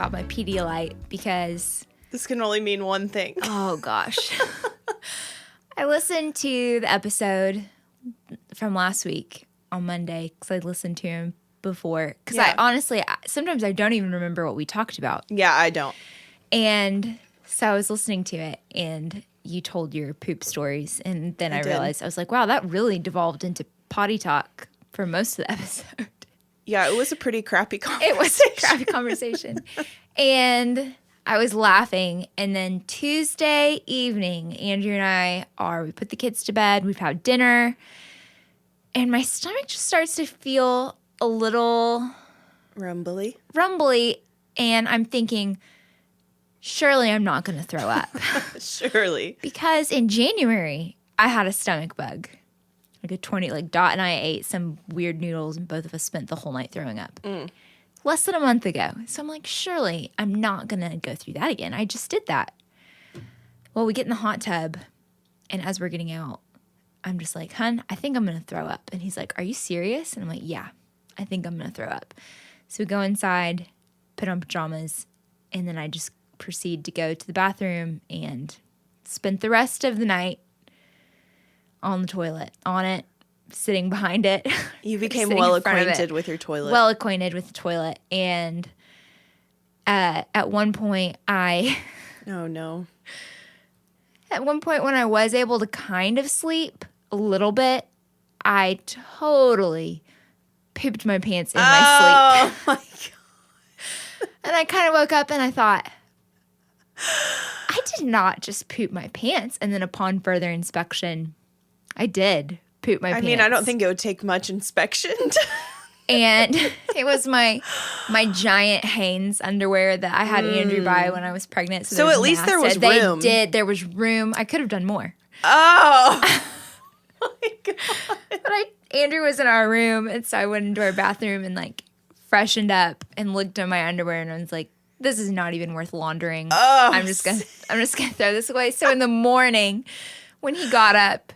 out my Pedialyte because... This can only mean one thing. Oh, gosh. I listened to the episode from last week on Monday because I listened to him before. Because sometimes I don't even remember what we talked about. Yeah, I don't. And so I was listening to it, and you told your poop stories. And then I realized, I was like, wow, that really devolved into potty talk for most of the episode. Yeah, it was a pretty crappy conversation. It was a crappy conversation. And I was laughing. And then Tuesday evening, Andrew and we put the kids to bed. We've had dinner. And my stomach just starts to feel a little... Rumbly. And I'm thinking, surely I'm not going to throw up. Surely. Because in January, I had a stomach bug. Like a 20, like Dot and I ate some weird noodles and both of us spent the whole night throwing up. Less than a month ago. So I'm like, surely I'm not going to go through that again. I just did that. Well, we get in the hot tub, and as we're getting out, I'm just like, hun, I think I'm going to throw up. And he's like, are you serious? And I'm like, yeah, I think I'm going to throw up. So we go inside, put on pajamas, and then I just proceed to go to the bathroom and spent the rest of the night on the toilet, sitting behind it. You became well acquainted with your toilet. Well acquainted with the toilet. And at one point Oh, no. At one point when I was able to kind of sleep a little bit, I totally pooped my pants in my sleep. Oh, my God. And I kind of woke up and I thought, I did not just poop my pants. And then upon further inspection, I did poop my pants. I mean, I don't think it would take much inspection. And it was my giant Hanes underwear that I had Andrew buy when I was pregnant. So at least there was room. There was room. I could have done more. Oh. My God. But Andrew was in our room, and so I went into our bathroom and like freshened up and looked at my underwear, and I was like, this is not even worth laundering. Oh. I'm just gonna throw this away. So in the morning when he got up,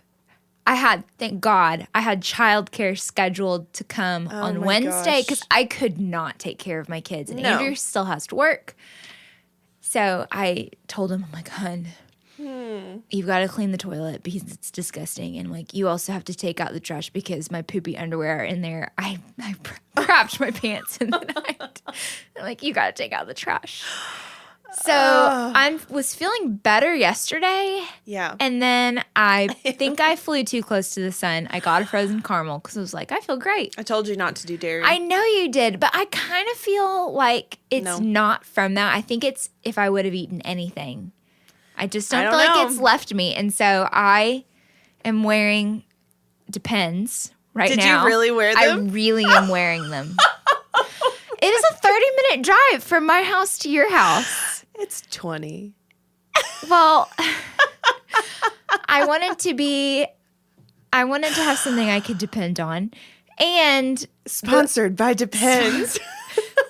thank God, I had childcare scheduled to come on Wednesday because I could not take care of my kids. And Andrew still has to work. So I told him, I'm like, hun, you've got to clean the toilet because it's disgusting. And like, you also have to take out the trash because my poopy underwear are in there. I crapped my pants in the night. I'm like, you got to take out the trash. So I was feeling better yesterday. Yeah. And then I think I flew too close to the sun. I got a frozen caramel because I was like, I feel great. I told you not to do dairy. I know you did, but I kind of feel like it's not from that. I think it's if I would have eaten anything. I just don't feel like it's left me. And so I am wearing Depends right now. Did you really wear them? I really am wearing them. It is a 30-minute drive from my house to your house. It's 20. Well, I wanted to have something I could depend on. And sponsored by Depends.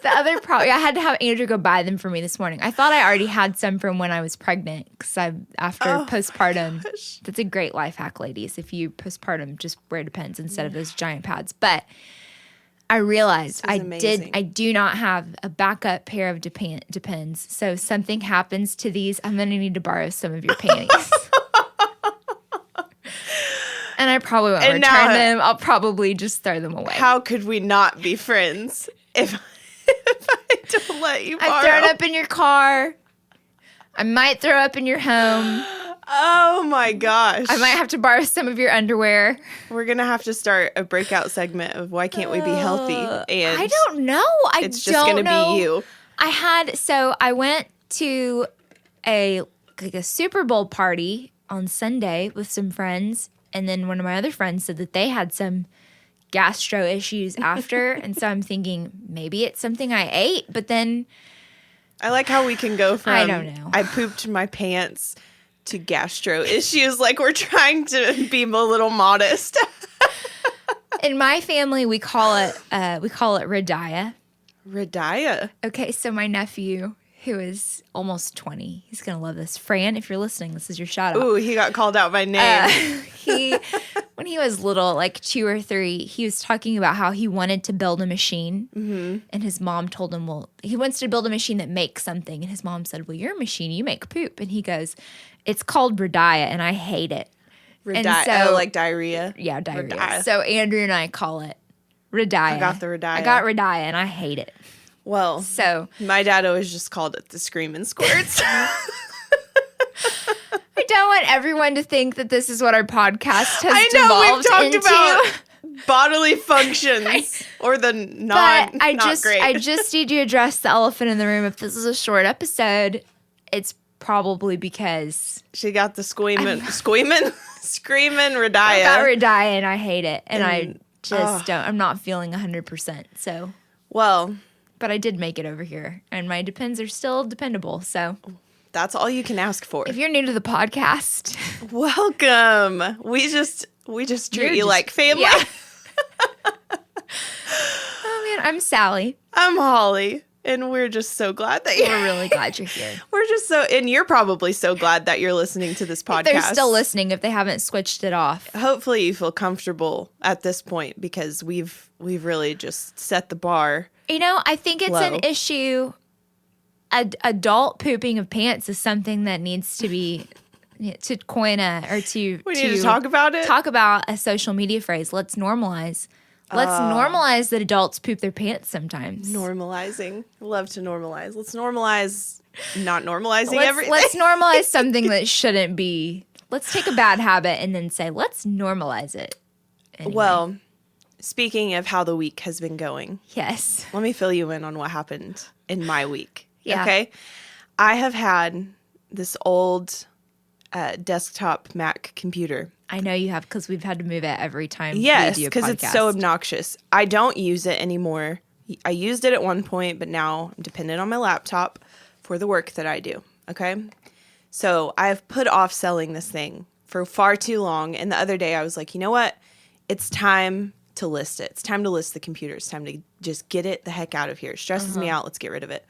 The other problem, I had to have Andrew go buy them for me this morning. I thought I already had some from when I was pregnant because after postpartum. Gosh. That's a great life hack, ladies. If you postpartum, just wear Depends instead of those giant pads. But I realized I do not have a backup pair of Depends. So if something happens to these, I'm going to need to borrow some of your panties. And I probably won't return them. I'll probably just throw them away. How could we not be friends if I don't let you borrow? I've thrown up in your car. I might throw up in your home. Oh my gosh. I might have to borrow some of your underwear. We're going to have to start a breakout segment of why can't we be healthy? And I don't know. It's just going to be you. I went to a Super Bowl party on Sunday with some friends. And then one of my other friends said that they had some gastro issues after. And so I'm thinking maybe it's something I ate. But then I like how we can go from I don't know. I pooped my pants to gastro issues. Like we're trying to be a little modest. In my family, we call it Radiah. Radiah. Okay, so my nephew, who is almost 20, he's gonna love this. Fran, if you're listening, this is your shout out. Ooh, he got called out by name. When he was little, like 2 or 3, he was talking about how he wanted to build a machine. And his mom told him, well, he wants to build a machine that makes something. And his mom said, well, your machine, you make poop. And he goes, it's called Radiah, and I hate it. Like diarrhea? Yeah, diarrhea. Radiah. So Andrew and I call it Radiah. I got the Radiah. I got Radiah, and I hate it. Well, so my dad always just called it the Screamin' Squirts. I don't want everyone to think that this is what our podcast has I know, devolved we've talked into. about bodily functions or the not great. I just need to address the elephant in the room. If this is a short episode, it's probably because she got the screaming Radiah. I got Radiah and I hate it. And I just don't. I'm not feeling 100%. So, well, but I did make it over here, and my Depends are still dependable. So that's all you can ask for. if you're new to the podcast, welcome. We just treat you like family. Yeah. Oh man, I'm Sallie. I'm Holly. And we're just so glad that we're really glad you're here. We're just and you're probably so glad that you're listening to this podcast. If they're still listening, if they haven't switched it off. Hopefully you feel comfortable at this point because we've really just set the bar. You know, I think it's low. an issue. Adult pooping of pants is something that needs to be to coin we need to talk about it. Talk about a social media phrase. Let's normalize. Let's normalize that adults poop their pants sometimes. Normalizing. Love to normalize. Let's normalize not normalizing everything. Let's normalize something that shouldn't be. Let's take a bad habit and then say, let's normalize it. Anyway. Well, speaking of how the week has been going. Yes. Let me fill you in on what happened in my week. Yeah. Okay? I have had this old desktop Mac computer. I know you have because we've had to move it every time. Yes, because it's so obnoxious. I don't use it anymore. I used it at one point, but now I'm dependent on my laptop for the work that I do. Okay? So I've put off selling this thing for far too long. And the other day I was like, you know what? It's time to list it. It's time to list the computer. It's time to just get it the heck out of here. It stresses me out. Let's get rid of it.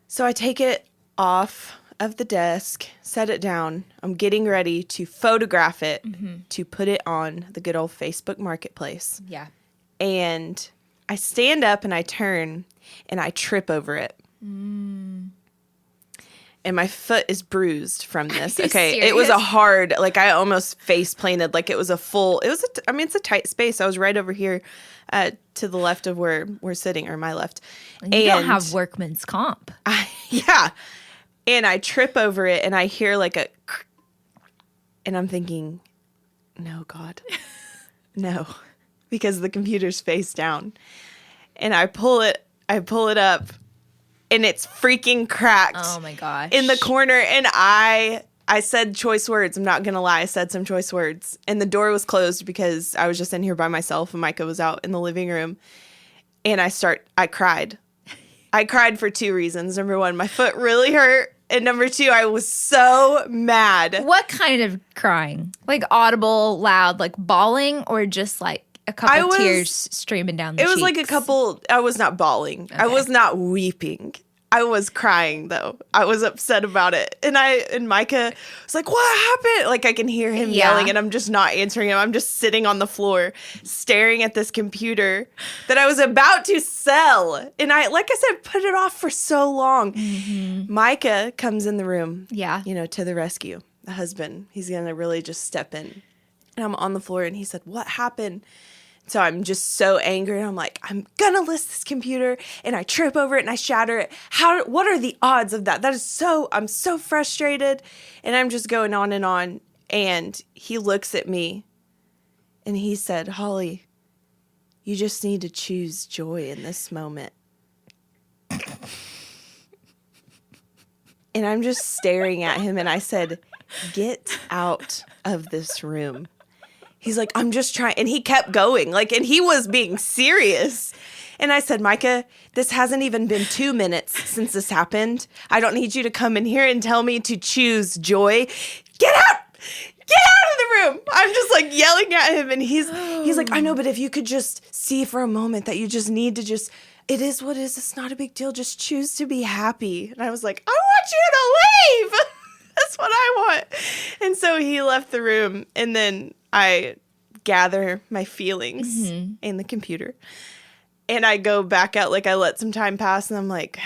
So I take it off of the desk, set it down. I'm getting ready to photograph it to put it on the good old Facebook Marketplace. Yeah. And I stand up and I turn and I trip over it. And my foot is bruised from this. Okay. Serious? It was a hard, like I almost face planted. Like it was a full, it's a tight space. I was right over here to the left of where we're sitting, or my left. And you don't have workman's comp. Yeah. And I trip over it and I hear like a, and I'm thinking, no, God, no, because the computer's face down. And I pull it up and it's freaking cracked. Oh my gosh. In the corner. And I said choice words. I'm not going to lie. I said some choice words. And the door was closed because I was just in here by myself and Micah was out in the living room. And I cried. I cried for 2 reasons. Number 1, my foot really hurt. And number 2, I was so mad. What kind of crying? Like audible, loud, like bawling, or just like a couple tears streaming down the cheeks? It was like a couple. I was not bawling. Okay. I was not weeping. I was crying though. I was upset about it. And Micah was like, what happened? Like I can hear him yelling and I'm just not answering him. I'm just sitting on the floor staring at this computer that I was about to sell. And I said, put it off for so long. Micah comes in the room. Yeah. To the rescue. The husband. He's going to really just step in. And I'm on the floor and he said, what happened? So I'm just so angry. And I'm like, I'm going to list this computer. And I trip over it and I shatter it. What are the odds of that? I'm so frustrated. And I'm just going on. And he looks at me and he said, Holly, you just need to choose joy in this moment. And I'm just staring at him and I said, get out of this room. He's like, I'm just trying. And he kept going. And he was being serious. And I said, Micah, this hasn't even been 2 minutes since this happened. I don't need you to come in here and tell me to choose joy. Get out! Get out of the room! I'm just yelling at him. And he's like, I know, but if you could just see for a moment that you just need to it is what it is. It's not a big deal. Just choose to be happy. And I was like, I want you to leave. That's what I want. And so he left the room. And then I gather my feelings in the computer. And I go back out, like I let some time pass, and I'm like,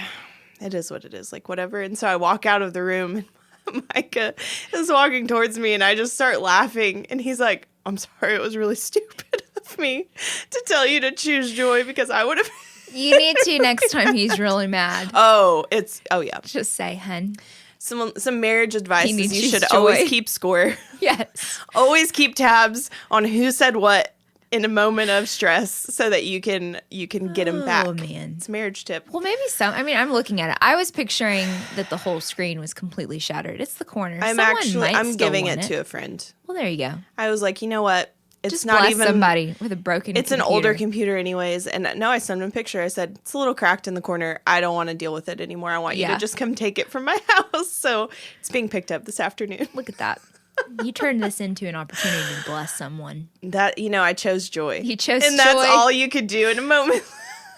it is what it is, like whatever. And so I walk out of the room, and Micah is walking towards me, and I just start laughing. And he's like, I'm sorry, it was really stupid of me to tell you to choose joy because I would have. You need to next time he's really mad. Oh yeah. Just say, hun. Some marriage advice He is needs you to should choose joy. always keep score. Yes. Always keep tabs on who said what in a moment of stress so that you can get them back. Oh, man. It's a marriage tip. Well, maybe so. I mean, I'm looking at it. I was picturing that the whole screen was completely shattered. It's the corner. I'm giving it to a friend. Well, there you go. I was like, you know what? It's Just not bless even somebody with a broken It's computer. an older computer anyways. And no, I sent him a picture. I said, it's a little cracked in the corner. I don't want to deal with it anymore. I want you to just come take it from my house. So it's being picked up this afternoon. Look at that. You turned this into an opportunity to bless someone. That, I chose joy. You chose joy. And that's all you could do in a moment.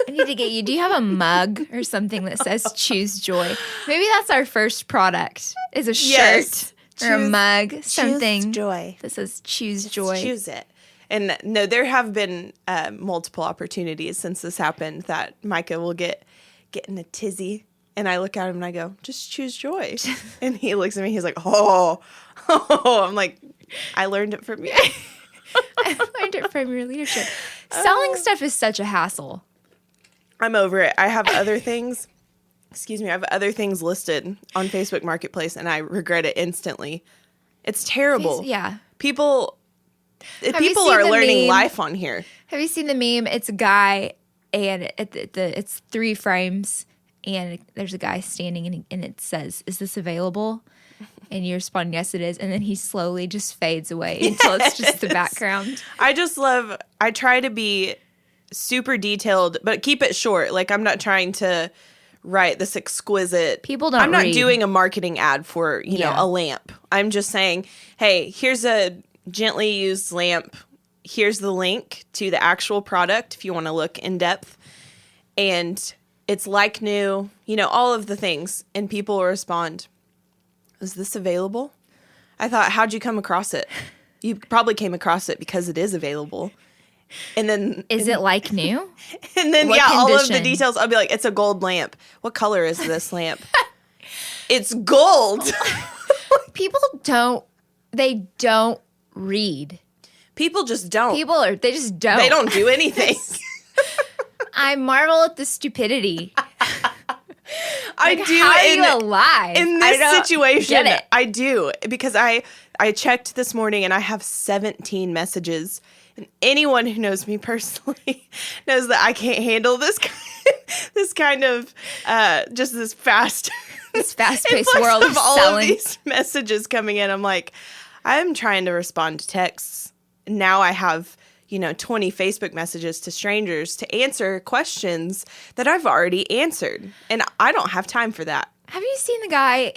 I need to get you. Do you have a mug or something that says choose joy? Maybe that's our first product is a shirt or a mug, something choose joy. That says choose joy. Choose it. And no, there have been multiple opportunities since this happened that Micah will get in a tizzy. And I look at him and I go, just choose joy. And he looks at me. He's like, oh. I'm like, I learned it from you. I learned it from your leadership. Selling stuff is such a hassle. I'm over it. I have other things. Excuse me. I have other things listed on Facebook Marketplace, and I regret it instantly. It's terrible. Yeah. People you are seen the learning meme? life on here. Have you seen the meme? It's a guy, and it's 3 frames, and there's a guy standing, and it says, "Is this available?" And you respond, "Yes, it is." And then he slowly just fades away until it's just the background. I try to be super detailed, but keep it short. Like, I'm not trying to write this exquisite. People don't I'm not read. doing a marketing ad for, a lamp. I'm just saying, hey, here's a gently used lamp. Here's the link to the actual product if you want to look in depth. And it's like new, all of the things. And people will respond, is this available? I thought, how'd you come across it? You probably came across it because it is available. And then Is it like new? And then What all of the condition? details. I'll be like, it's a gold lamp. What color is this lamp? It's gold. People don't read. People just don't. They just don't. They don't do anything. I marvel at the stupidity. I do. How are you alive? In I this don't situation, get it. I do. Because I checked this morning and I have 17 messages. And anyone who knows me personally knows that I can't handle this kind of just this fast, This fast-paced influx world of all selling. of these messages coming in. I'm like, I'm trying to respond to texts. Now I have 20 Facebook messages to strangers to answer questions that I've already answered. And I don't have time for that. Have you seen the guy?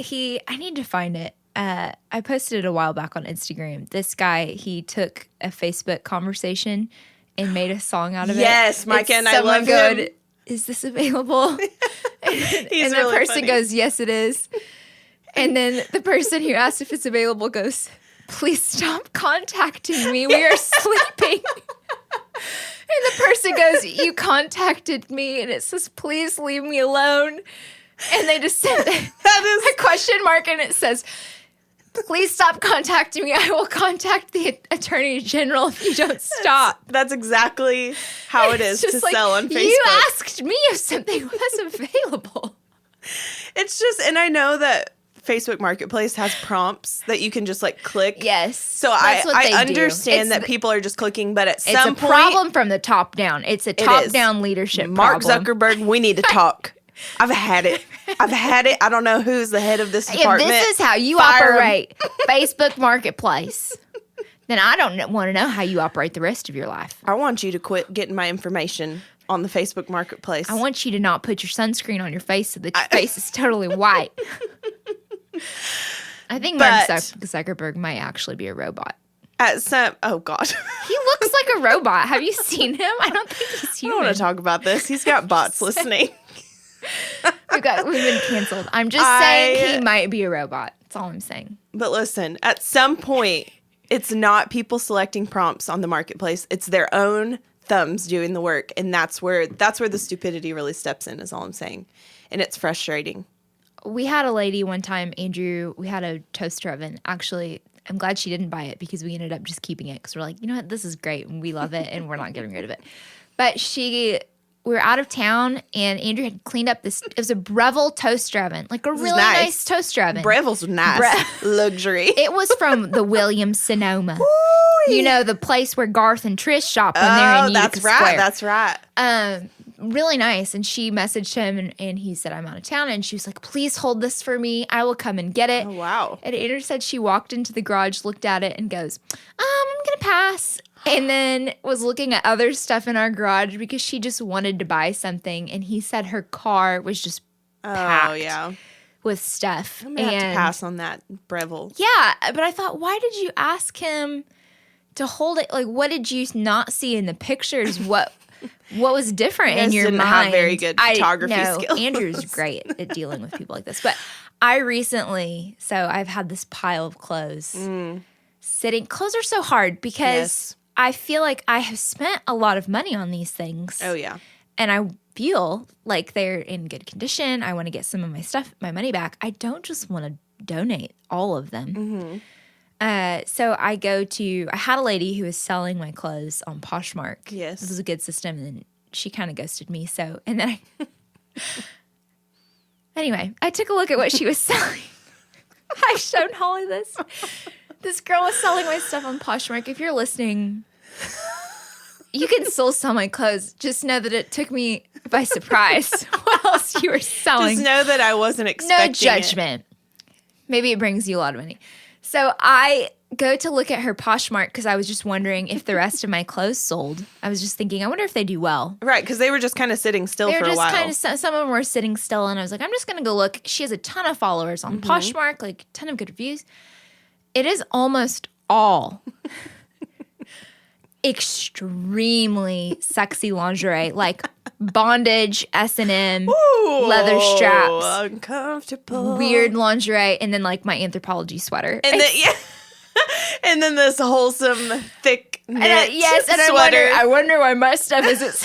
I need to find it. I posted it a while back on Instagram. This guy, he took a Facebook conversation and made a song out of it. Yes, Micah, and I someone love going, him. Is this available? and the really person funny. goes, yes, it is. And then the person who asked if it's available goes, please stop contacting me. We are sleeping. And the person goes, you contacted me. And it says, please leave me alone. And they just sent a question mark and it says, please stop contacting me. I will contact the Attorney General if you don't stop. That's exactly how it is It's to just like, sell on Facebook. You asked me if something was available. It's just, and I know that Facebook Marketplace has prompts that you can just click. Yes. So that's what I they do. understand It's that people are just clicking, but at It's some a point, problem from the top down. It's a top-down leadership Mark problem. Zuckerberg, we need to talk. I've had it. I don't know who's the head of this If department. this is how you Fire 'em. operate Facebook Marketplace, then I don't want to know how you operate the rest of your life. I want you to quit getting my information on the Facebook Marketplace. I want you to not put your sunscreen on your face so that your face is totally white. I think Mark Zuckerberg might actually be a robot. Oh God. He looks like a robot. Have you seen him? I don't think he's I human. don't want to talk about this. He's got bots listening. We've been canceled. I'm just saying he might be a robot. That's all I'm saying. But listen, at some point, It's not people selecting prompts on the marketplace. It's their own thumbs doing the work. And that's where the stupidity really steps in, is all I'm saying. And it's frustrating. We had a lady one time, Andrew, we had a toaster oven. Actually, I'm glad she didn't buy it because we ended up just keeping it because we're like, you know what, this is great and we love it and we're not getting rid of it. But we were out of town and Andrew had cleaned up this, it was a Breville toaster oven, like a really nice toaster oven. Breville's nice. Luxury. It was from the Williams Sonoma. You know, the place where Garth and Trish shop when they're in Utica Square. That's right. Really nice. And she messaged him and he said, I'm out of town. And she was like, please hold this for me. I will come and get it. Oh, wow. And Andrew said she walked into the garage, looked at it and goes, I'm going to pass. And then was looking at other stuff in our garage because she just wanted to buy something. And he said her car was just packed with stuff. I'm going to have to pass on that, Breville. Yeah. But I thought, why did you ask him to hold it? Like, what did you not see in the pictures? What was different in your didn't mind? Have very good photography skills. Andrew's great at dealing with people like this. But I recently, so I've had this pile of clothes sitting. Clothes are so hard because I feel like I have spent a lot of money on these things. Oh, yeah. And I feel like they're in good condition. I want to get some of my money back. I don't just want to donate all of them. Mm-hmm. So I had a lady who was selling my clothes on Poshmark. Yes. This was a good system, and then she kind of ghosted me. And then anyway, I took a look at what she was selling. I showed Holly this. This girl was selling my stuff on Poshmark. If you're listening, you can still sell my clothes. Just know that it took me by surprise what else you were selling. Just know that I wasn't expecting No judgment. Maybe it brings you a lot of money. So I go to look at her Poshmark because I was just wondering if the rest of my clothes sold. I was just thinking, I wonder if they do well. Right, because they were just kind of sitting still for a while. Some of them were sitting still, and I was like, I'm just going to go look. She has a ton of followers on Poshmark, like a ton of good reviews. It is almost all extremely sexy lingerie, like bondage, S&M, leather straps, uncomfortable, weird lingerie, and then like my Anthropology sweater. And then and then this wholesome thick knit and sweater. I wonder why my stuff isn't.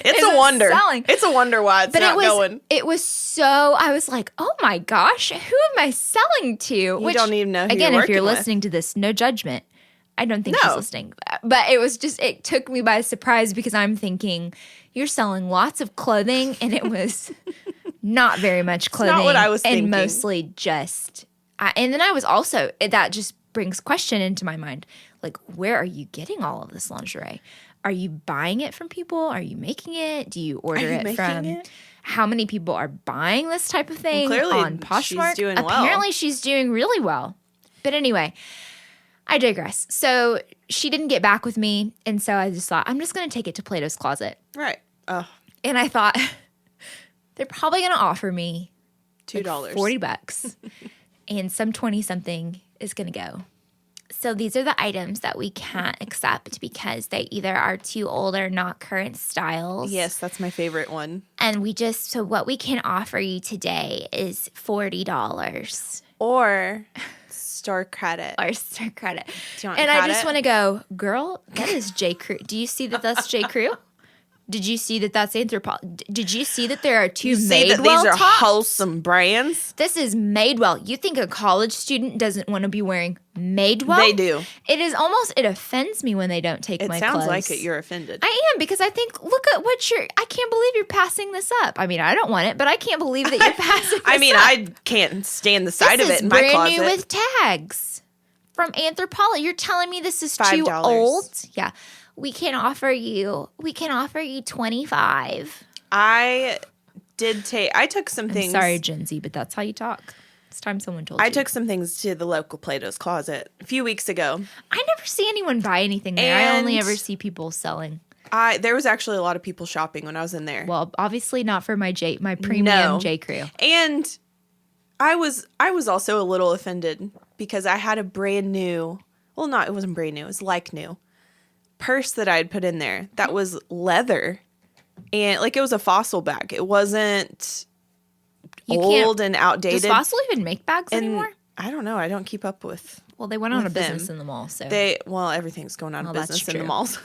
It's a wonder. Selling. It's a wonder why it's not going. It was so. I was like, oh my gosh, who am I selling to? You don't even know. Who again, you're if you're with. listening to this, no judgment. I don't think she's listening, but it took me by surprise because I'm thinking you're selling lots of clothing, and it was not very much clothing. Not what I was thinking. And mostly just. And then I was also that just brings question into my mind, like, where are you getting all of this lingerie? Are you buying it from people? Are you making it? Do you order it from? How many people are buying this type of thing on Poshmark? She's doing Apparently, she's doing really well. But anyway, I digress. So she didn't get back with me, and so I just thought, I'm just going to take it to Plato's Closet. Right. Oh. And I thought, they're probably going to offer me $2. Like $40, and some 20-something is going to go. So these are the items that we can't accept because they either are too old or not current styles. Yes, that's my favorite one. And so what we can offer you today is $40. Or store credit. Or store credit. Do you want and credit? I just want to go, girl, that is J. Crew. Do you see that that's J. Crew? Did you see that that's Anthropology? Did you see that there are two Madewell these are tops? wholesome brands? This is Madewell. You think a college student doesn't want to be wearing Madewell? They do. It offends me when they don't take my clothes. It sounds like it. You're offended. I am, because I think, look at I can't believe you're passing this up. I mean, I don't want it, but I can't believe that you're passing this up. I can't stand the sight of it in my closet. This is brand new with tags from Anthropology. You're telling me this is too $5. old? Yeah. We can offer you 25. I took some things. Sorry, Gen Z, but that's how you talk. It's time someone told you. I took some things to the local Plato's Closet a few weeks ago. I never see anyone buy anything there. I only ever see people selling. There was actually a lot of people shopping when I was in there. Well, obviously not for my premium J. Crew. And I was also a little offended because I had a brand new, it wasn't brand new, it was like new purse that I had put in there that was leather, and like it was a Fossil bag. It wasn't old and outdated. Does Fossil even make bags anymore? I don't know. I don't keep up with Well, they went out of with business them. in the mall, so Everything's going out of that's business in the true. malls.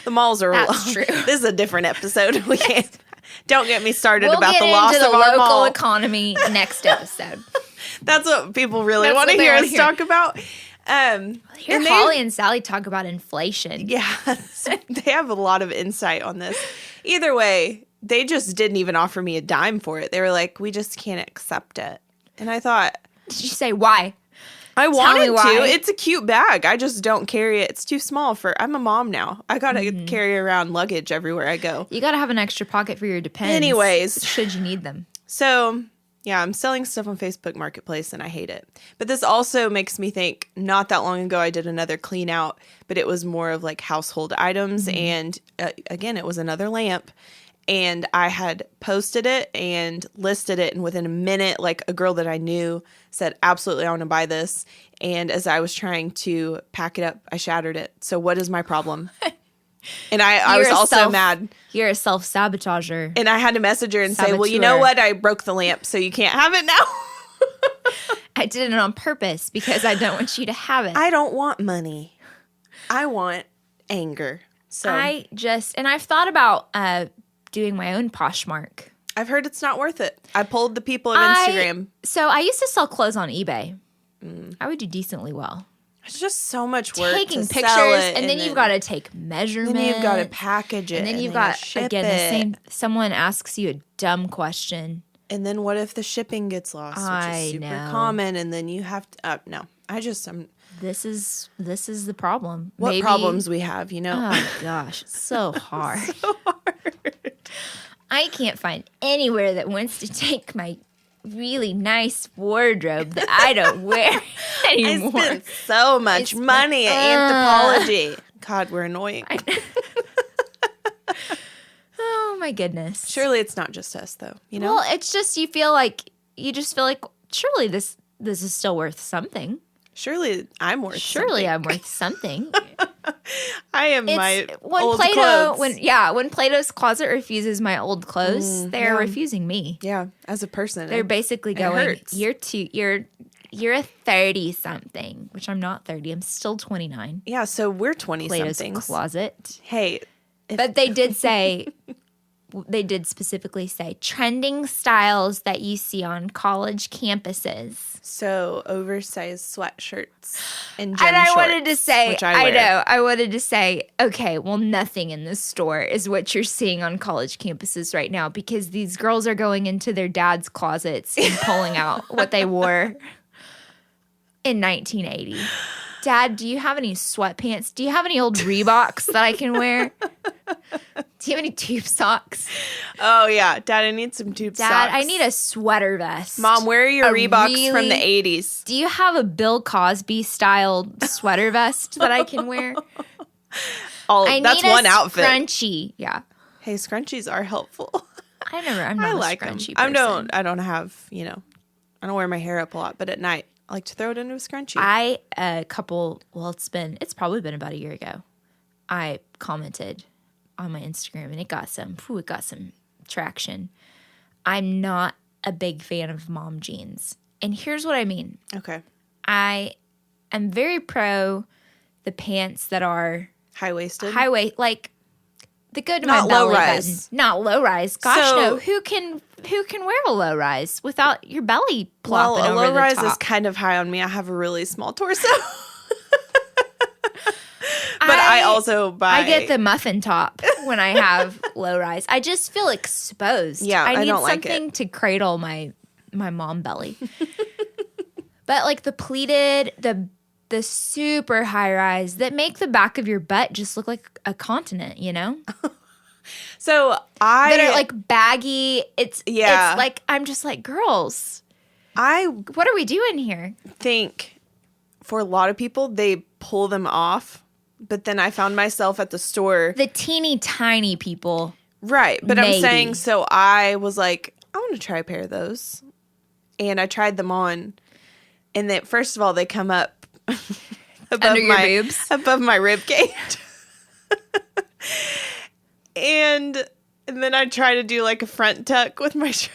The malls are. That's true. This is a different episode. We can't. Don't get me started we'll about get the into loss the of our local mall. economy next episode. That's what people really That's want to what they hear wanna us hear. talk about. Hear And Holly and Sallie talk about inflation. Yeah, they have a lot of insight on this. Either way, they just didn't even offer me a dime for it. They were like, we just can't accept it. And I thought, Did you say why? I me wanted why. to. It's a cute bag. I just don't carry it. It's too small I'm a mom now. I got to carry around luggage everywhere I go. You got to have an extra pocket for your depends. Anyways. Should you need them. So, yeah, I'm selling stuff on Facebook Marketplace and I hate it. But this also makes me think, not that long ago I did another clean out, but it was more of like household items. And again, it was another lamp. And I had posted it and listed it. And within a minute, like a girl that I knew said, absolutely, I want to buy this. And as I was trying to pack it up, I shattered it. So what is my problem? And I was also mad. You're a self-sabotager. And I had to message her and say, well, you know Saboteur. what? I broke the lamp, so you can't have it now. I did it on purpose because I don't want you to have it. I don't want money. I want anger. So I've thought about doing my own Poshmark. I've heard it's not worth it. I polled the people on Instagram. So I used to sell clothes on eBay. I would do decently well. It's just so much work Taking to pictures, sell it, and then you've got to take measurements. Then you've got to package it. And then you've you got, ship again, it. the same. Someone asks you a dumb question. And then what if the shipping gets lost, which is super common, and then you have to, no. This is the problem. What problems we have, you know? Oh, gosh. It's so hard. So hard. I can't find anywhere that wants to take my really nice wardrobe that I don't wear anymore. I spent so much money at Anthropology. God, we're annoying. Oh, my goodness. Surely it's not just us, though. You know? Well, it's just you just feel like surely this is still worth something. Surely I'm worth Surely something. I'm worth something. I am my when old Play-Doh, clothes. when Play-Doh's closet refuses my old clothes, they're refusing me. Yeah, as a person. They're basically going, hurts. you're a 30-something, which I'm not 30. I'm still 29. Yeah, so we're Play-Doh's 20-somethings. closet. Hey. But they did specifically say trending styles that you see on college campuses. So oversized sweatshirts and And I shorts, wanted to say, which I wear. know, I wanted to say, okay, well, nothing in this store is what you're seeing on college campuses right now because these girls are going into their dad's closets and pulling out what they wore in 1980. Dad, do you have any sweatpants? Do you have any old Reeboks that I can wear? Do you have any tube socks? Oh, yeah. Dad, I need some tube Dad, socks. I need a sweater vest. Mom, where are your Reeboks from the really- 80s? Do you have a Bill Cosby styled sweater vest that I can wear? I That's need one a outfit. Scrunchie. Yeah. Hey, scrunchies are helpful. I'm not I a like them. scrunchie I person. don't have, I don't wear my hair up a lot, but at night I like to throw it into a scrunchie. It's probably been about a year ago. I commented on my Instagram and it got some traction. I'm not a big fan of mom jeans. And here's what I mean. Okay. I am very pro the pants that are High-waisted. high waist, like the good to Not my belly low-rise. button. Not low rise. Gosh, So- no. Who can wear a low rise without your belly plopping Well, a over low the rise top? is kind of high on me. I have a really small torso. But I also buy. I get the muffin top when I have low rise. I just feel exposed. Yeah, I I need don't like it. something to cradle my mom belly. But like the pleated, the super high rise that make the back of your butt just look like a continent, you know? So That are like baggy. It's Yeah. like I'm just like, girls, I what are we doing here? think for a lot of people they pull them off, but then I found myself at the store. The teeny tiny people. Right, but I'm Maybe. saying, so I was like, I want to try a pair of those. And I tried them on. And then, first of all, they come up above Under your boobs? above my rib cage. and then I try to do like a front tuck with my shirt.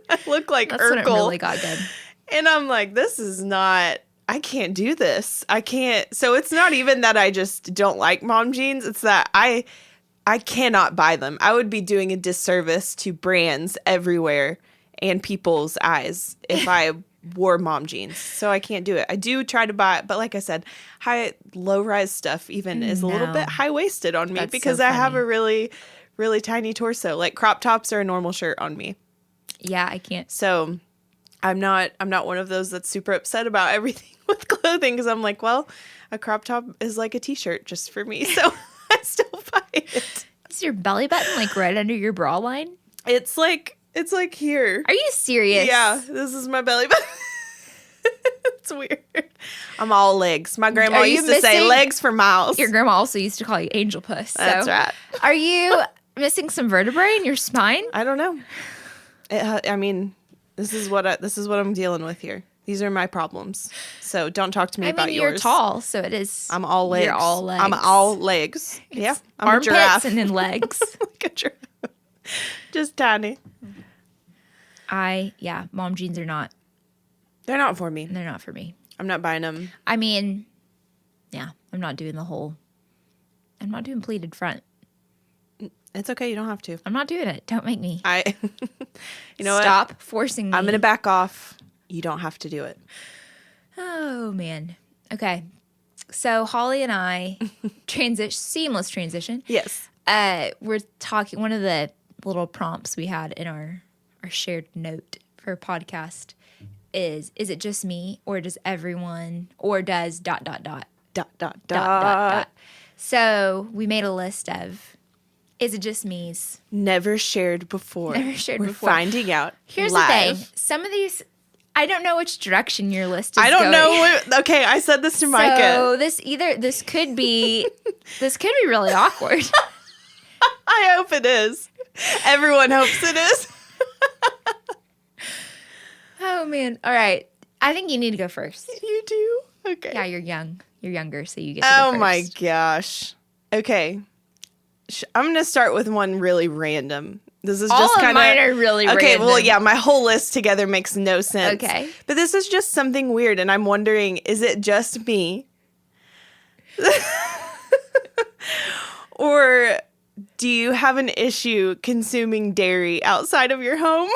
I look like That's Urkel. when it really got good. And I'm like, this is not I can't do this. I can't. So it's not even that I just don't like mom jeans. It's that I cannot buy them. I would be doing a disservice to brands everywhere and people's eyes if I wore mom jeans. So I can't do it. I do try to buy it, but like I said, low-rise stuff even is a little bit high-waisted on me. That's because I have a really, really tiny torso. Like crop tops are a normal shirt on me. Yeah, I can't. So I'm not one of those that's super upset about everything with clothing because I'm like, well, a crop top is like a t-shirt just for me. So I still buy it. Is your belly button like right under your bra line? It's like here. Are you serious? Yeah, this is my belly button. It's weird. I'm all legs. My grandma used to say legs for miles. Your grandma also used to call you angel puss. That's right. Are you missing some vertebrae in your spine? I don't know. I mean, this is what I'm dealing with here. These are my problems. So don't talk to me about yours. You're tall, so it is. I'm all legs. You're all legs. I'm all legs. Yeah. I'm armpits a giraffe. And then legs. Like a giraffe. Just tiny. Mom jeans are not. They're not for me. They're not for me. I'm not buying them. I mean, yeah, I'm not doing pleated front. It's okay. You don't have to. I'm not doing it. Don't make me. You know what? Stop forcing me. I'm going to back off. You don't have to do it. Oh, man. Okay. So Holly and I, seamless transition. Yes. We're talking, one of the little prompts we had in our shared note for a podcast is it just me or does everyone or does ... So we made a list of, is it just me's? Never shared before. We're finding out. Here's live. the thing. Some of these, I don't know which direction your list is I don't going. know. Okay, I said this to Micah. So this could be really awkward. I hope it is. Everyone hopes it is. Oh man! All right, I think you need to go first. You do? Okay. Yeah, you're young. You're younger, so you get to go first. Oh my gosh. Okay. I'm going to start with one really random. This is just kind of mine are really random. Okay, well, yeah, my whole list together makes no sense. Okay. But this is just something weird, and I'm wondering, is it just me? Or do you have an issue consuming dairy outside of your home?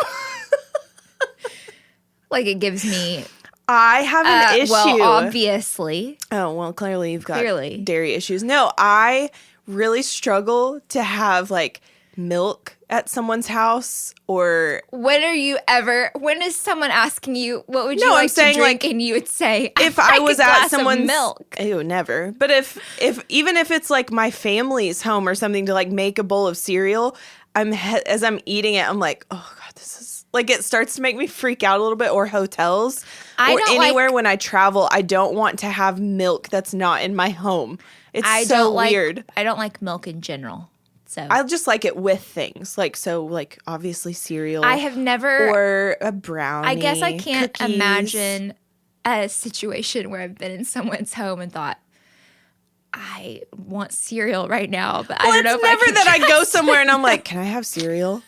Like it gives me. I have an issue. Well, obviously. Oh, well, clearly you've got dairy issues. No, I really struggle to have like milk at someone's house or. When is someone asking you, what would you like to drink? And you would say, if I was at someone's milk. Ew, never. But even if it's like my family's home or something to like make a bowl of cereal, as I'm eating it, I'm like, oh God, this is. Like, it starts to make me freak out a little bit, or hotels, or anywhere when I travel. I don't want to have milk that's not in my home. It's so weird. I don't like milk in general. So I just like it with things. Like, obviously cereal. I have never. Or a brownie. I guess I can't cookies. imagine a situation where I've been in someone's home and thought, I want cereal right now, but I don't know if I can. It's never that I go somewhere and I'm like, can I have cereal?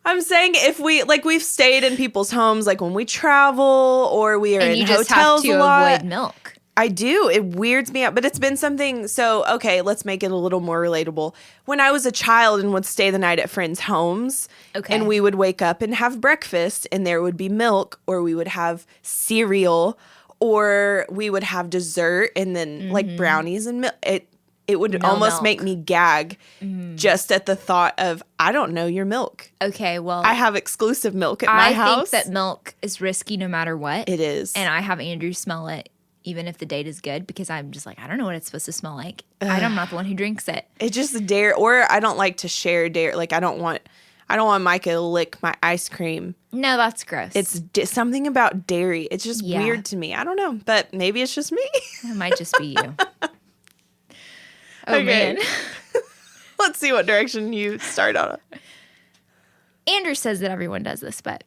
I'm saying if we've stayed in people's homes, like when we travel or we are in hotels a lot. Avoid milk. I do. It weirds me out, but it's been something. So, okay, let's make it a little more relatable. When I was a child and would stay the night at friends' homes, and we would wake up and have breakfast, and there would be milk, or we would have cereal, or we would have dessert, and then like brownies and milk. It would almost make me gag just at the thought of, I don't know your milk. Okay, well. I have exclusive milk at my house. I think that milk is risky no matter what. It is. And I have Andrew smell it even if the date is good because I'm just like, I don't know what it's supposed to smell like. I'm not the one who drinks it. It's just dairy. Or I don't like to share dairy. Like, I don't want Micah to lick my ice cream. No, that's gross. It's something about dairy. It's just weird to me. I don't know. But maybe it's just me. It might just be you. Oh, okay. Man. Let's see what direction you start on. Andrew says that everyone does this, but.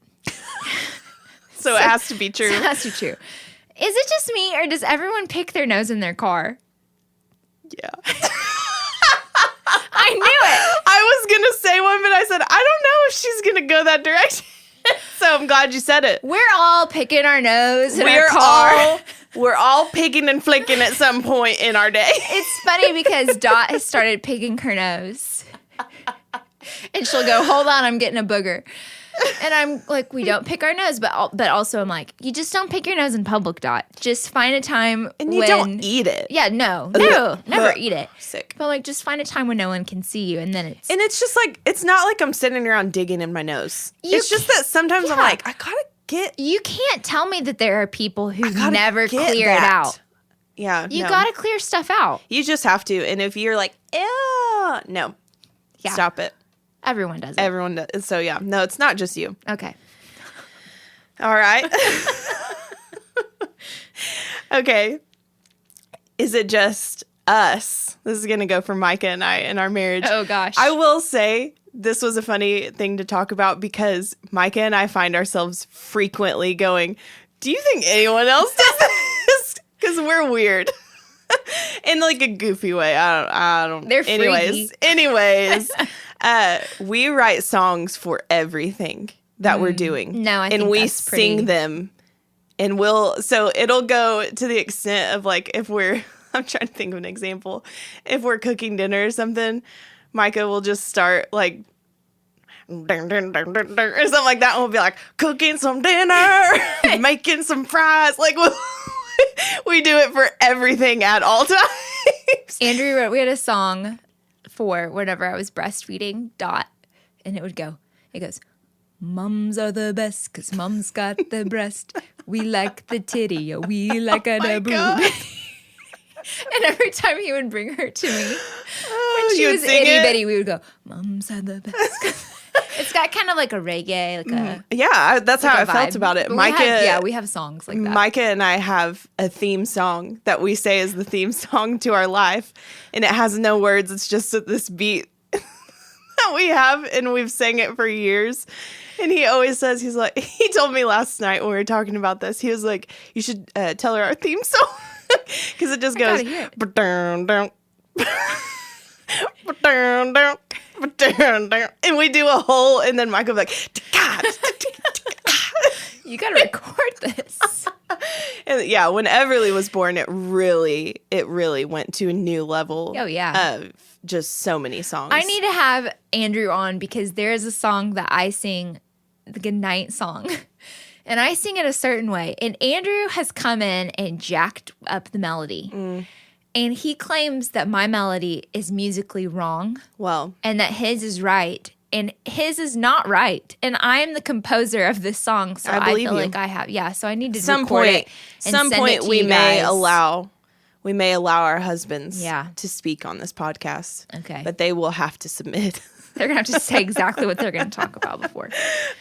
So it has to be true. So it has to be true. Is it just me, or does everyone pick their nose in their car? Yeah. I knew it. I was going to say one, but I said, I don't know if she's going to go that direction. So I'm glad you said it. We're all picking our nose in our car. We're all picking and flicking at some point in our day. It's funny because Dot has started picking her nose. And she'll go, hold on, I'm getting a booger. And I'm like, we don't pick our nose, but also I'm like, you just don't pick your nose in public, Dot. Just find a time And you don't eat it. Yeah, no, never eat it. Sick. But like, just find a time when no one can see you, and then it's... And it's just like, it's not like I'm sitting around digging in my nose. It's just that sometimes I'm like, I gotta get... You can't tell me that there are people who never clear it out. Yeah, You gotta clear stuff out. You just have to. And if you're like, ew, no. Yeah. Stop it. Everyone does it. Everyone does. So yeah, no, it's not just you. Okay. All right. Okay. Is it just us? This is going to go for Micah and I in our marriage. Oh, gosh. I will say this was a funny thing to talk about because Micah and I find ourselves frequently going, do you think anyone else does this? Because we're weird. In like a goofy way. I don't. They're freaky. Anyways. We write songs for everything that we're doing. No, I think and we that's pretty... sing them. And so it'll go to the extent of like if we're, I'm trying to think of an example. If we're cooking dinner or something, Micah will just start like, or something like that. And we'll be like, cooking some dinner, making some fries. Like we do it for everything at all times. Andrew wrote, we had a song for whenever I was breastfeeding, Dot, and it goes, mums are the best because mom's got the breast. We like the titty, we like a boob. And every time he would bring her to me, when she was itty bitty, we would go, mums are the best. It's got kind of like a reggae, like a... Yeah, that's how I felt about it. Micah, we have songs like that. Micah and I have a theme song that we say is the theme song to our life. And it has no words. It's just this beat that we have. And we've sang it for years. And he always says, he's like, he told me last night when we were talking about this, he was like, you should tell her our theme song. Because it just goes... And we do a whole, and then Michael will be like, God. You gotta record this. And yeah, when Everly was born, it really went to a new level. Oh yeah, of just so many songs. I need to have Andrew on because there is a song that I sing, the goodnight song, and I sing it a certain way. And Andrew has come in and jacked up the melody. And he claims that my melody is musically wrong. Well. And that his is right. And his is not right. And I'm the composer of this song. So I feel like I have. Yeah, so I need to record it and some send point it to we you may guys. allow our husbands to speak on this podcast. Okay. But they will have to submit. They're going to have to say exactly what they're going to talk about before.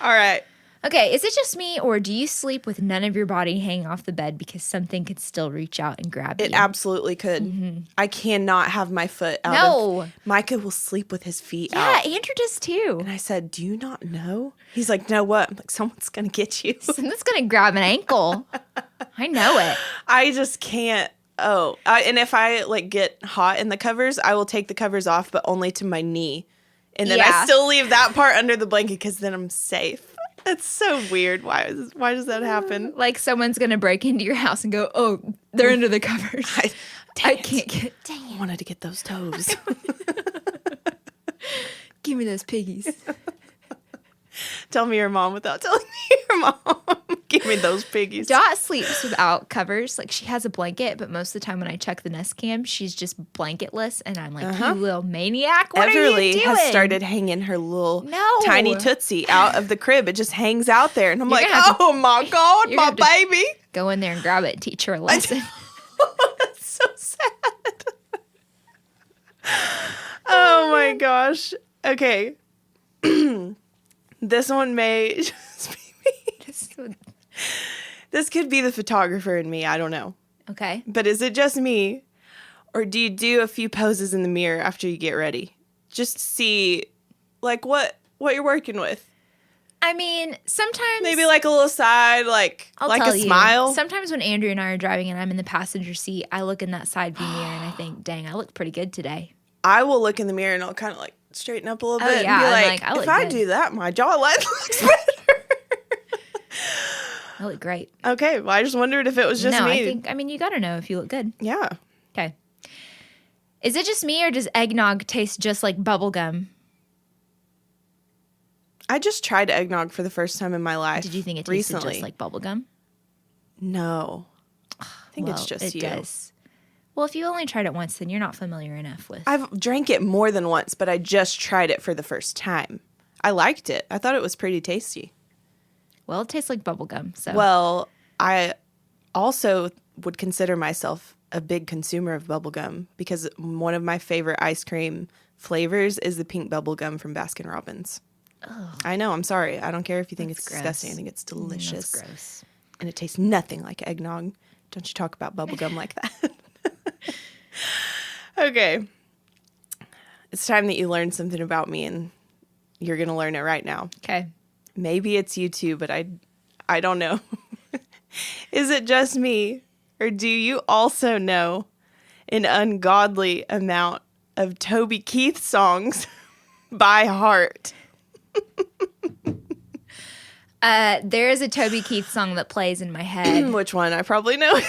All right. Okay, is it just me, or do you sleep with none of your body hanging off the bed because something could still reach out and grab you? It absolutely could. Mm-hmm. I cannot have my foot out. No. Micah will sleep with his feet out. Yeah, Andrew does too. And I said, do you not know? He's like, no, what? I'm like, someone's going to get you. Someone's going to grab an ankle. I know it. I just can't. And if I like get hot in the covers, I will take the covers off, but only to my knee. And then I still leave that part under the blanket because then I'm safe. That's so weird. Why does that happen? Like someone's going to break into your house and go, oh, they're under the covers. I can't get... Dang it. I wanted to get those toes. Give me those piggies. Tell me your mom without telling me your mom. Give me those piggies. Dot sleeps without covers. Like she has a blanket, but most of the time when I check the Nest Cam, she's just blanketless. And I'm like, you little maniac, what are you doing? Everly has started hanging her little tiny Tootsie out of the crib. It just hangs out there. And I'm like, oh my God, my baby. Go in there and grab it and teach her a lesson. That's so sad. Oh my gosh. Okay. This one may just be me. This could be the photographer in me. I don't know. Okay. But is it just me? Or do you do a few poses in the mirror after you get ready? Just to see, like, what you're working with. I mean, sometimes... Maybe like a little side, like a smile. Sometimes when Andrew and I are driving and I'm in the passenger seat, I look in that side view mirror and I think, dang, I look pretty good today. I will look in the mirror and I'll kind of like straighten up a little bit and be like if I do that, my jawline looks better. I look great. Okay, well, I just wondered if it was just me. I mean, you got to know if you look good. Yeah. Okay. Is it just me or does eggnog taste just like bubble gum? I just tried eggnog for the first time in my life. Did you think it tasted recently. just like bubble gum? No. I think it's just it you. Does. Well, if you only tried it once, then you're not familiar enough with. I've drank it more than once, but I just tried it for the first time. I liked it. I thought it was pretty tasty. Well, it tastes like bubble gum. So. Well, I also would consider myself a big consumer of bubble gum because one of my favorite ice cream flavors is the pink bubble gum from Baskin Robbins. Ugh. I know. I'm sorry. I don't care if you think That's it's gross. disgusting. I think it's delicious. That's gross. And it tastes nothing like eggnog. Don't you talk about bubble gum like that. Okay. It's time that you learn something about me, and you're going to learn it right now. Okay. Maybe it's you too, but I don't know. Is it just me, or do you also know an ungodly amount of Toby Keith songs by heart? There is a Toby Keith song that plays in my head. Which one? I probably know.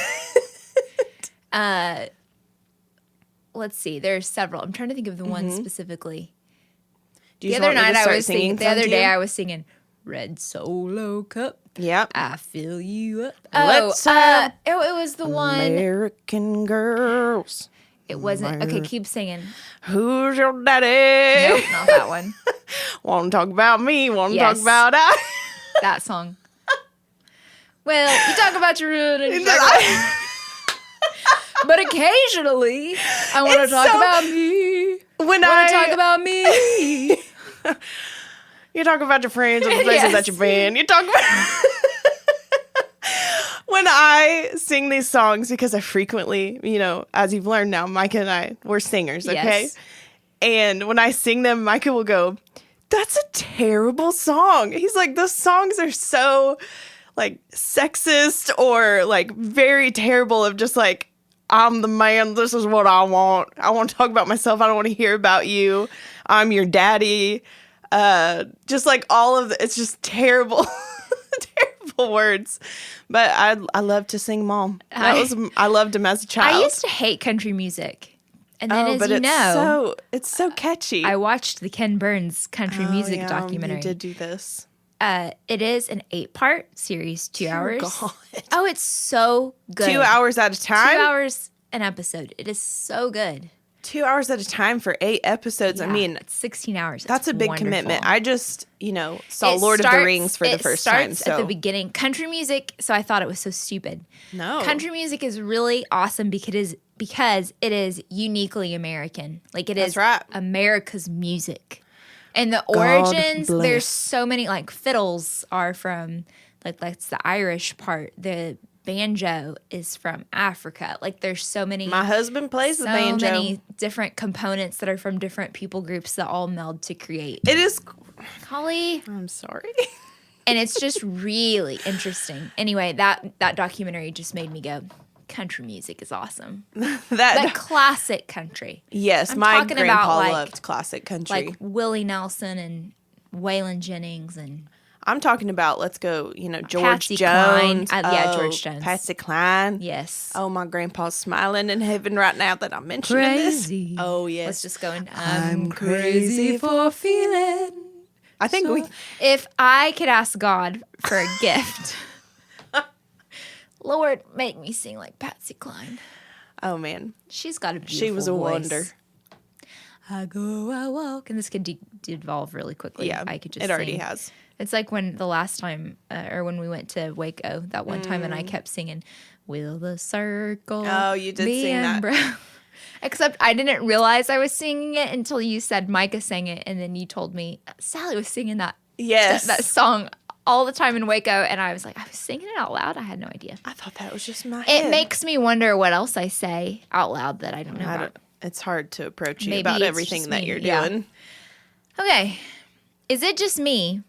Let's see. There's several. I'm trying to think of the one specifically. Do you The just other want me to night I start was singing singing. The some other to day you? I was singing Red Solo Cup. Yep. I fill you up. Let's it was the one. American girls. It wasn't. Okay, keep singing. Who's your daddy? Nope, not that one. Want to talk about me? Want to Yes. talk about I? That song. Well, you talk about your root and you talk about, but occasionally I want to It's talk so- about me. When Want to talk about me? You talk about your friends and the places Yes. that you've been. You talk about when I sing these songs, because I frequently, as you've learned now, Micah and I, we're singers, okay? Yes. And when I sing them, Micah will go, "That's a terrible song." He's like, "Those songs are so like sexist or like very terrible of just like, I'm the man. This is what I want. I want to talk about myself. I don't want to hear about you. I'm your daddy." Just like all of it's just terrible, terrible words. But I love to sing them all. I loved them as a child. I used to hate country music, and then as but you it's know, it's so catchy. I watched the Ken Burns country music yeah, documentary. You did do this. It is an 8-part series, 2 hours. God. Oh, it's so good. 2 hours at a 2 time. hours an episode. It is so good. 2 hours at a time for 8 episodes. I Yeah, mean, it's 16 hours. that's It's a big wonderful. commitment. I just, saw It Lord of the starts- Rings for the first time. It starts So at the beginning. Country music, so I thought it was so stupid. no, Country music is really awesome because it is uniquely American. Like it That's is right. America's music. And the God origins, bless. there's so many, like fiddles are from, like that's the Irish part. The banjo is from Africa. Like there's so many. my husband plays the so banjo. many different components that are from different people groups that all meld to create. It is. Holly. I'm sorry. And it's just really interesting. Anyway, that documentary just made me go, country music is awesome. But classic country. Yes, I'm my talking grandpa about, like- loved classic country. Like Willie Nelson and Waylon Jennings and I'm talking about, let's go, George Patsy Cline. Jones. Yeah, George Jones. Patsy Cline. yes. Oh, my grandpa's smiling in heaven right now that I'm mentioning Crazy. this. Oh, yes. Let's just go in. I'm crazy for feeling. I think we. If I could ask God for a gift, Lord, make me sing like Patsy Cline. Oh, man. She's got a beautiful She was a voice. wonder. I go, I walk, and this could devolve really quickly. Yeah. I could just it already sing. has. It's like when the last time, or when we went to Waco that one time, and I kept singing, "Will the circle?" Oh, you did be sing that. unbroken?" Except I didn't realize I was singing it until you said Micah sang it, and then you told me Sallie was singing that Yes. that song all the time in Waco, and I was like, I was singing it out loud. I had no idea. I thought that was just my head. It makes me wonder what else I say out loud that I don't know about. It's hard to approach you Maybe about it's everything just that me, you're yeah. doing. Okay, is it just me?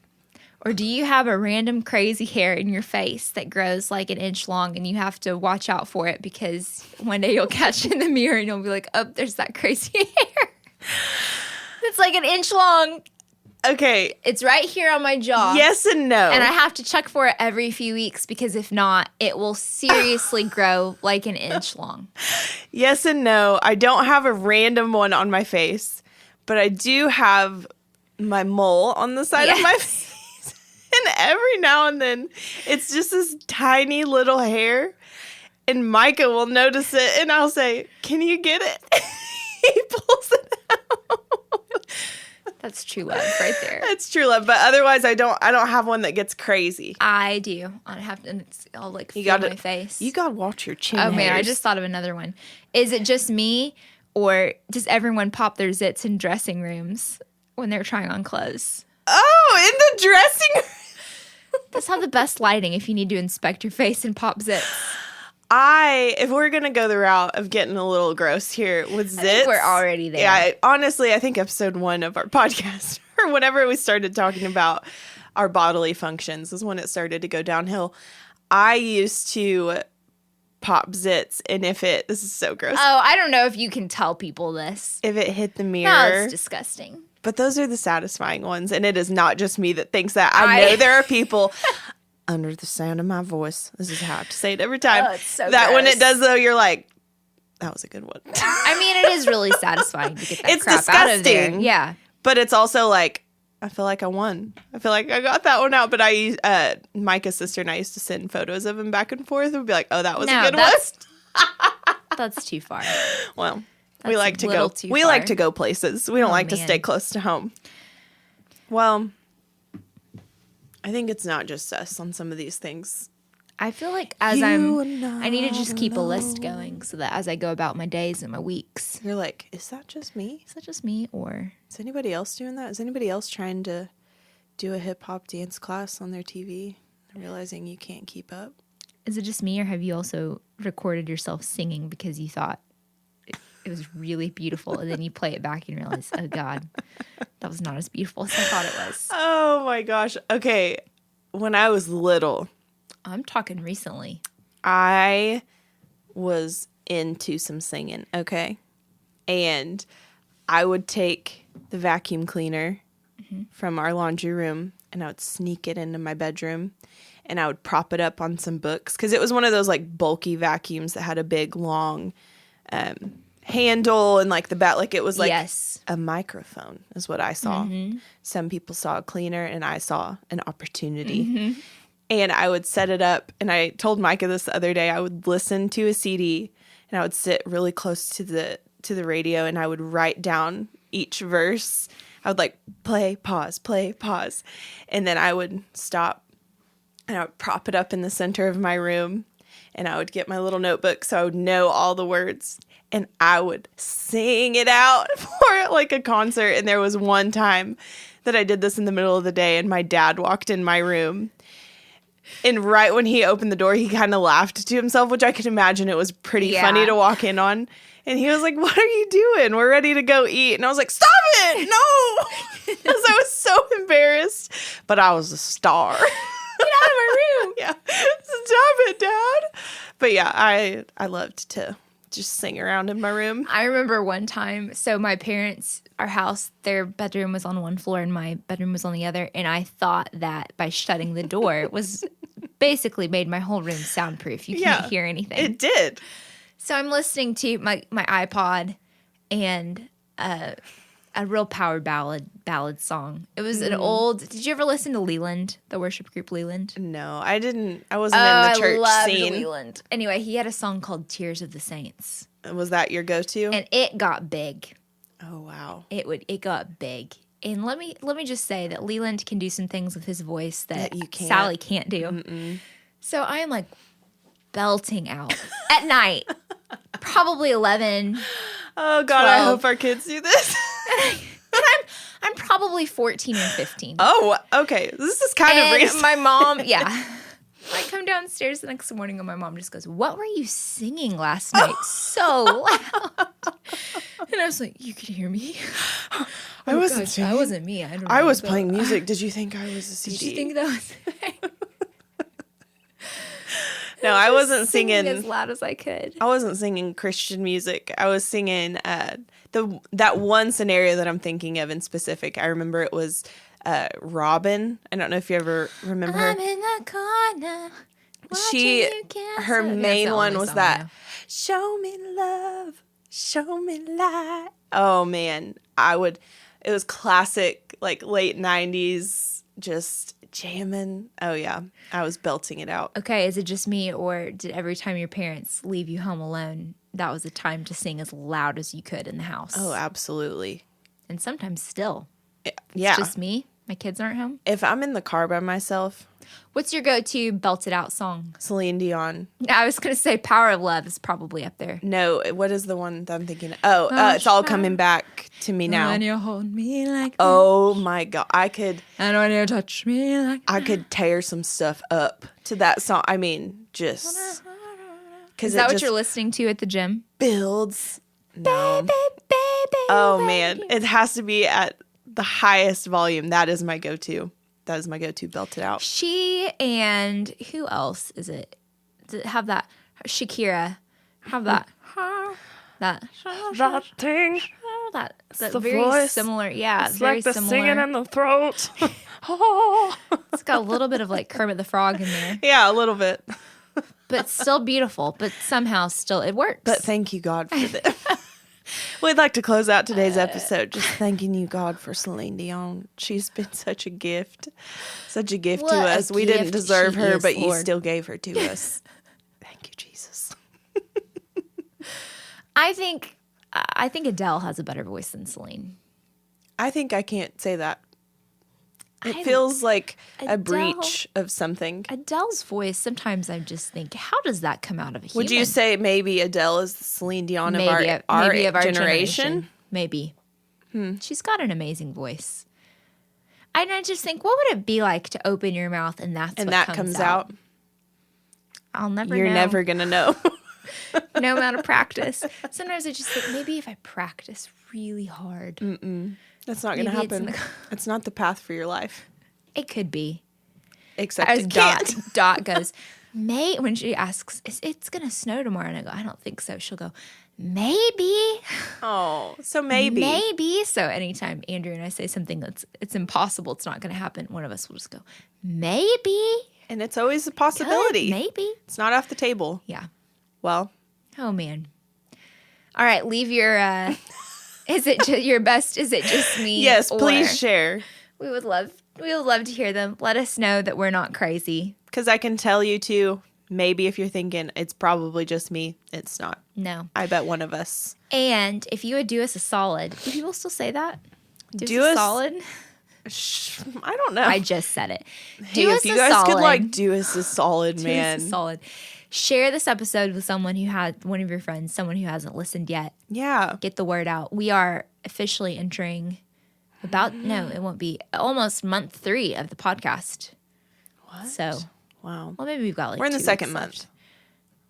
Or do you have a random crazy hair in your face that grows like an inch long and you have to watch out for it because one day you'll catch it in the mirror and you'll be like, oh, there's that crazy hair. It's like an inch long. Okay. It's right here on my jaw. Yes and no. And I have to check for it every few weeks because if not, it will seriously grow like an inch long. Yes and no. I don't have a random one on my face, but I do have my mole on the side of my face. And every now and then, it's just this tiny little hair. And Micah will notice it, and I'll say, "Can you get it?" He pulls it out. That's true love right there. That's true love, but otherwise, I don't have one that gets crazy. I do. I have to, and it's all like feel my face. You gotta watch your chin. Oh man, I hairs. just thought of another one. Is it just me, or does everyone pop their zits in dressing rooms when they're trying on clothes? Oh, in the dressing room. That's how the best lighting if you need to inspect your face and pop zits. If we're gonna go the route of getting a little gross here with zits, I think we're already there. Yeah, honestly, I think episode 1 of our podcast, or whenever we started talking about our bodily functions, is when it started to go downhill. I used to pop zits, and this is so gross. Oh, I don't know if you can tell people this. If it hit the mirror, No, it's disgusting. But those are the satisfying ones, and it is not just me that thinks that. I know there are people under the sound of my voice. This is how I have to say it every time. Oh, it's so that gross. when it does, though, you're like, that was a good one. I mean, it is really satifying to get that It's crap out of there. disgusting. Yeah. But it's also like, I feel like I won. I feel like I got that one out. But Micah's sister and I used to send photos of him back and forth. We'd be like, oh, that was a good one. That's too far. Well, That's we like to go. We far. like to go places. We don't like to man. stay close to home. Well, I think it's not just us on some of these things. I feel like I need to just keep a list going so that as I go about my days and my weeks. You're like, is that just me? Is that just me or? Is anybody else doing that? Is anybody else trying to do a hip hop dance class on their TV and realizing you can't keep up? Is it just me or have you also recorded yourself singing because you thought it was really beautiful and then you play it back and realize, oh God, that was not as beautiful as I thought it was. Oh my gosh. Okay. When I was little, I'm talking recently. I was into some singing, okay? And I would take the vacuum cleaner from our laundry room and I would sneak it into my bedroom and I would prop it up on some books because it was one of those like bulky vacuums that had a big long handle and like the bat, like it was like a microphone is what I saw. Some people saw a cleaner and I saw an opportunity. And I would set it up, and I told Micah this the other day, I would listen to a CD, and I would sit really close to the radio, and I would write down each verse. I would like play, pause, and then I would stop, and I would prop it up in the center of my room, and I would get my little notebook so I would know all the words, and I would sing it out for like a concert. And there was one time that I did this in the middle of the day, and my dad walked in my room. And right when he opened the door, he kind of laughed to himself, which I could imagine it was pretty funny to walk in on. And he was like, "What are you doing? We're ready to go eat." And I was like, "Stop it! No!" Because I was so embarrassed. But I was a star. Get out of my room. Yeah. Stop it, Dad. But yeah, I loved to just sing around in my room. I remember one time, so my parents, our house, their bedroom was on one floor and my bedroom was on the other. And I thought that by shutting the door was basically made my whole room soundproof. You can't hear anything. It did. So I'm listening to my iPod and a real power ballad song. It was an old. Did you ever listen to Leland, the worship group Leland? No, I didn't. I wasn't in the church I loved scene. Leland. Anyway, he had a song called "Tears of the Saints." Was that your go-to? And it got big. Oh wow! It got big. And let me just say that Leland can do some things with his voice that you can't. Sallie can't do. Mm-mm. So I am like belting out at night, probably 11. Oh God, 12. I hope our kids do this. And I'm probably 14 or 15. Oh, okay. This is kind of recent. My mom, I come downstairs the next morning and my mom just goes, "What were you singing last night so loud?" And I was like, "You can hear me?" I wasn't singing. I wasn't me. I was playing music. Did you think I was a CD? Did you think that was No, I wasn't singing singing as loud as I could. I wasn't singing Christian music. I was singing that one scenario that I'm thinking of in specific. I remember it was Robin. I don't know if you ever remember her. I'm in the corner. Her main one was that, show me love, show me light. Oh man, it was classic, like late 90s, just jamming. Oh yeah, I was belting it out. Okay, is it just me, or did every time your parents leave you home alone, that was a time to sing as loud as you could in the house? Oh, absolutely. And sometimes still. Yeah. It's just me. My kids aren't home. If I'm in the car by myself. What's your go-to belted out song? Celine Dion. I was going to say Power of Love is probably up there. No, what is the one that I'm thinking of? Oh, It's All Coming Back to Me Now. When you hold me like that. Oh my God. And when you touch me like that. I could tear some stuff up to that song. I mean, just. Is that what you're listening to at the gym? Builds. No. Baby, Oh man. It has to be at the highest volume. That is my go-to. That is my go-to, belted out. She and who else is it? Does it have that? Shakira. Have that. That thing. That the very voice. Similar. Yeah, It's very like the similar. singing in the throat. Oh. It's got a little bit of like Kermit the Frog in there, Yeah, a little bit. but still beautiful. But somehow still it works. But thank you, God, for this. We'd like to close out today's episode just thanking you, God, for Celine Dion. She's been such a gift to What a us. We didn't gift deserve she her, is, but you Lord. still gave her to us. Thank you, Jesus. I think Adele has a better voice than Celine. I think I can't say that. It I- feels like a Adele- breach of something. Adele's voice, sometimes I just think, how does that come out of a human? Would you say maybe Adele is the Celine Dion of maybe our of our generation? Maybe. She's got an amazing voice. And I just think, what would it be like to open your mouth and that's And what that comes out. I'll never You're know. never going to know. No amount of practice. Sometimes I just think maybe if I practice really hard, That's not going to Maybe it's in happen. It's not the path for your life. it could be. Except As it can't. Dot goes, May, when she asks, it's going to snow tomorrow. And I go, I don't think so. She'll go, maybe. Oh, so maybe. Maybe. So anytime Andrew and I say something it's impossible, it's not going to happen, one of us will just go, maybe. And it's always a possibility. Good, maybe. It's not off the table. Yeah. Well, Oh, man. All right. Leave your, is it your best? Is it just me? yes, Or please share. We would love to hear them. Let us know that we're not crazy. Because I can tell you too, maybe if you're thinking it's probably just me, it's not. No. I bet one of us. And if you would do us a solid, do people still say that? Do us a us- solid? I don't know. I just said it. Hey, Do if us you a guys solid. could like do us a solid, Do us man. a solid. Share this episode with someone who had one of your friends, someone who hasn't listened yet. Yeah. Get the word out. We are officially entering it won't be almost month 3 of the podcast. What? So, Wow. well, maybe we've got like We're in the 2 second weeks month.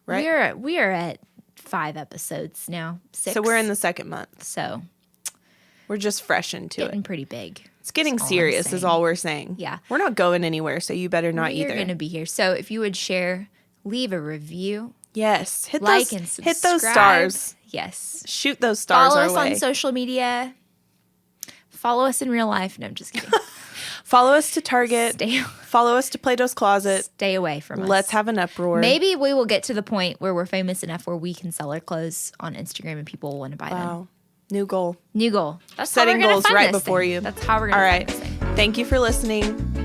left. Right? We are at 5 episodes now. 6. So we're in the second month. So We're just fresh into getting it. pretty big. It's getting That's all I'm serious is saying. all we're saying. Yeah. We're not going anywhere, so you better not We're either. going to be here. So if you would share, leave a review, Yes. Hit like those, and subscribe. hit those stars. Yes. Shoot those stars Follow our us way. on social media. Follow us in real life. No, I'm just kidding. Follow us to Target. Stay Follow us to Plato's Closet. away from us. Let's have an uproar. Maybe we will get to the point where we're famous enough where we can sell our clothes on Instagram and people will want to buy them. Wow. New goal. New goal. That's Setting how we're gonna goals fund right this before thing. you. That's how we're All going right. to fund this thing. Thank you for listening.